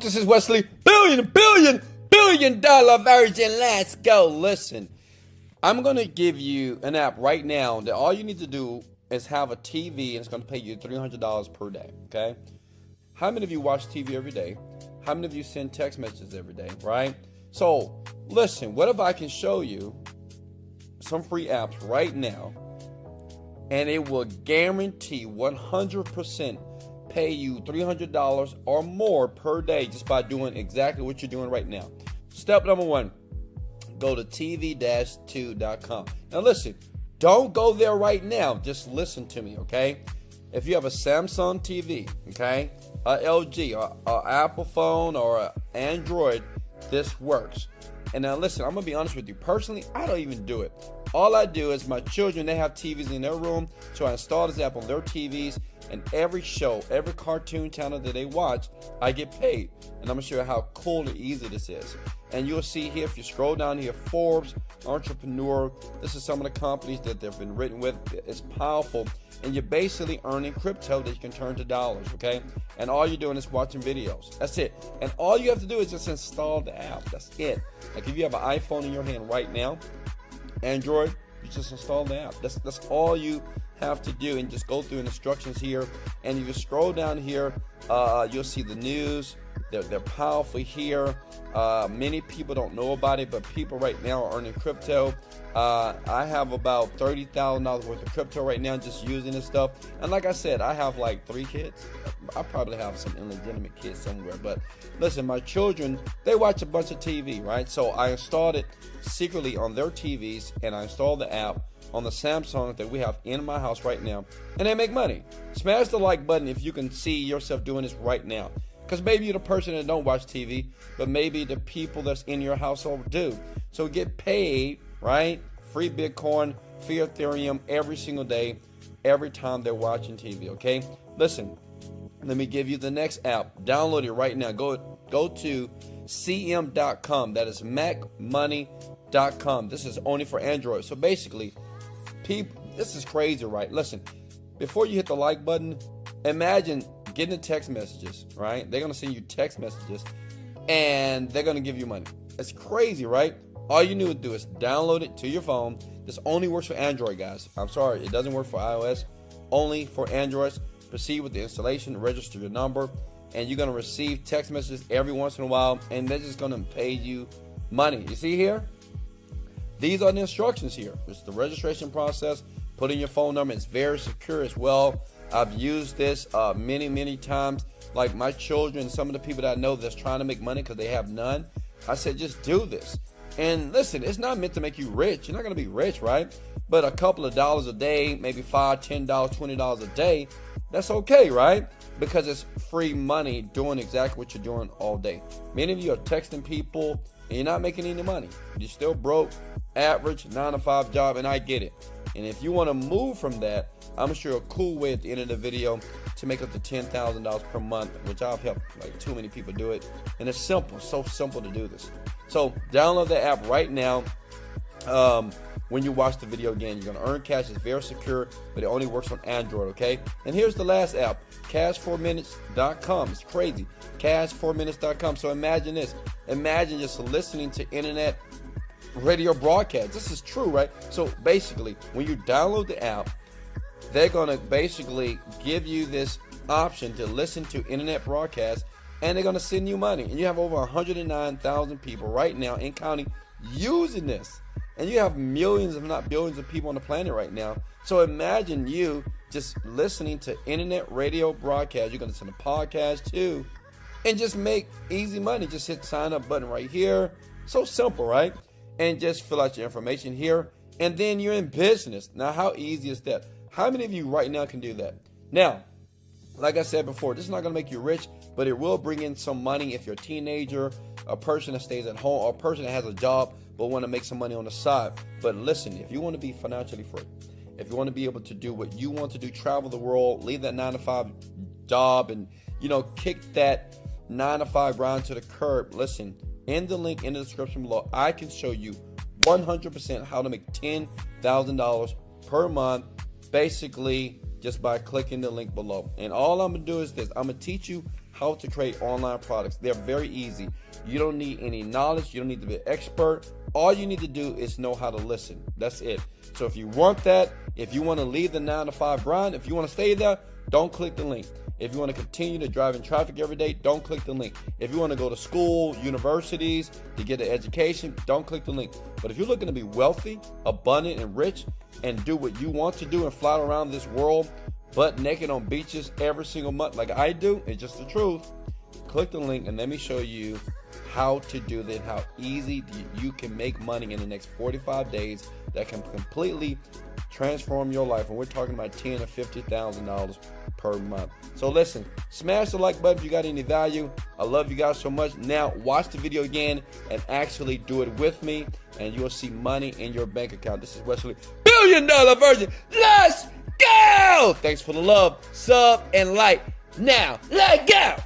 This is Wesley, billion dollar virgin. Let's go. Listen, I'm going to give you an app right now that all you need to do is have a TV, and it's going to pay you $300 per day, okay? How many of you watch TV every day? How many of you send text messages every day, right? So, listen, what if I can show you some free apps right now, and it will guarantee 100% pay you $300 or more per day just by doing exactly what you're doing right now. Step number one, go to tv-2.com. Now listen, don't go there right now. Just listen to me, okay? If you have a Samsung TV, okay, a LG, or Apple phone, or an Android, this works. And now listen, I'm going to be honest with you. Personally, I don't even do it. All I do is my children, they have TVs in their room, so I install this app on their TVs, and every show, every cartoon channel that they watch, I get paid. And I'm going to show you how cool and easy this is. And you'll see here, if you scroll down here, Forbes, Entrepreneur, this is some of the companies that they've been written with. It's powerful. And you're basically earning crypto that you can turn to dollars, okay? And all you're doing is watching videos. That's it. And all you have to do is just install the app. That's it. Like if you have an iPhone in your hand right now, Android, you just install the app. That's all you have to do, and just go through instructions here. And if you scroll down here, you'll see the news. They're powerful here. Many people don't know about it, but people right now are earning crypto. I have about $30,000 worth of crypto right now just using this stuff. And like I said, I have like 3 kids. I probably have some illegitimate kids somewhere. But listen, my children, they watch a bunch of TV, right? So I installed it secretly on their TVs, and I installed the app on the Samsung that we have in my house right now, and they make money. Smash the like button if you can see yourself doing this right now. Because maybe you're the person that don't watch TV, but maybe the people that's in your household do. So get paid, right? Free Bitcoin, free Ethereum every single day, every time they're watching TV, okay? Listen, let me give you the next app. Download it right now. Go to cm.com. That is macmoney.com. This is only for Android. So basically, people, this is crazy, right? Listen, before you hit the like button, imagine getting the text messages, right? They're going to send you text messages, and they're going to give you money. It's crazy, right? All you need to do is download it to your phone. This only works for Android, guys. I'm sorry, it doesn't work for iOS. Only for Androids. Proceed with the installation, register your number, and you're going to receive text messages every once in a while, and they're just going to pay you money. You see here? These are the instructions here. It's the registration process. Put in your phone number. It's very secure as well. I've used this many times. Like my children, some of the people that I know that's trying to make money because they have none, I said, just do this. And listen, it's not meant to make you rich. You're not going to be rich, right? But a couple of dollars a day, maybe $5, $10, $20 a day, that's okay, right? Because it's free money doing exactly what you're doing all day. Many of you are texting people and you're not making any money. You're still broke, average, 9-to-5 job, and I get it. And if you want to move from that, I'm going to show you a cool way at the end of the video to make up to $10,000 per month, which I've helped like too many people do it. And it's simple, so simple to do this. So download the app right now. When you watch the video again, you're going to earn cash. It's very secure, but it only works on Android, okay? And here's the last app, cash4minutes.com. It's crazy, cash4minutes.com. So imagine this. Imagine just listening to internet radio broadcast. This is true, right? So basically, when you download the app, they're going to basically give you this option to listen to internet broadcasts, and they're going to send you money. And you have over 109,000 people right now in county using this. And you have millions, if not billions, of people on the planet right now. So imagine you just listening to internet radio broadcast. You're going to send a podcast too, and just make easy money. Just hit sign up button right here. So simple, right? And just fill out your information here, and then you're in business. Now, how easy is that? How many of you right now can do that? Now, like I said before, this is not going to make you rich, but it will bring in some money if you're a teenager, a person that stays at home, or a person that has a job but want to make some money on the side. But listen, if you want to be financially free, if you want to be able to do what you want to do, travel the world, leave that 9-to-5 job, and kick that 9-to-5 grind to the curb, listen, in the link in the description below, I can show you 100% how to make $10,000 per month, basically just by clicking the link below. And all I'm gonna do is this: I'm gonna teach you how to create online products. They're very easy. You don't need any knowledge. You don't need to be an expert. All you need to do is know how to listen. That's it. So if you want that, if you want to leave the 9-to-5 grind, if you want to stay there, don't click the link. If you want to continue to drive in traffic every day, don't click the link. If you want to go to school, universities, to get an education, don't click the link. But if you're looking to be wealthy, abundant, and rich, and do what you want to do and fly around this world butt naked on beaches every single month like I do, it's just the truth, click the link and let me show you how to do that, how easy you can make money in the next 45 days that can completely transform your life. And we're talking about $10,000 to $50,000 per month. So listen, smash the like button if you got any value. I love you guys so much. Now watch the video again and actually do it with me, and you'll see money in your bank account. This is Wesley, $1 billion Virgin. Let's go! Thanks for the love, sub, and like. Now, let go!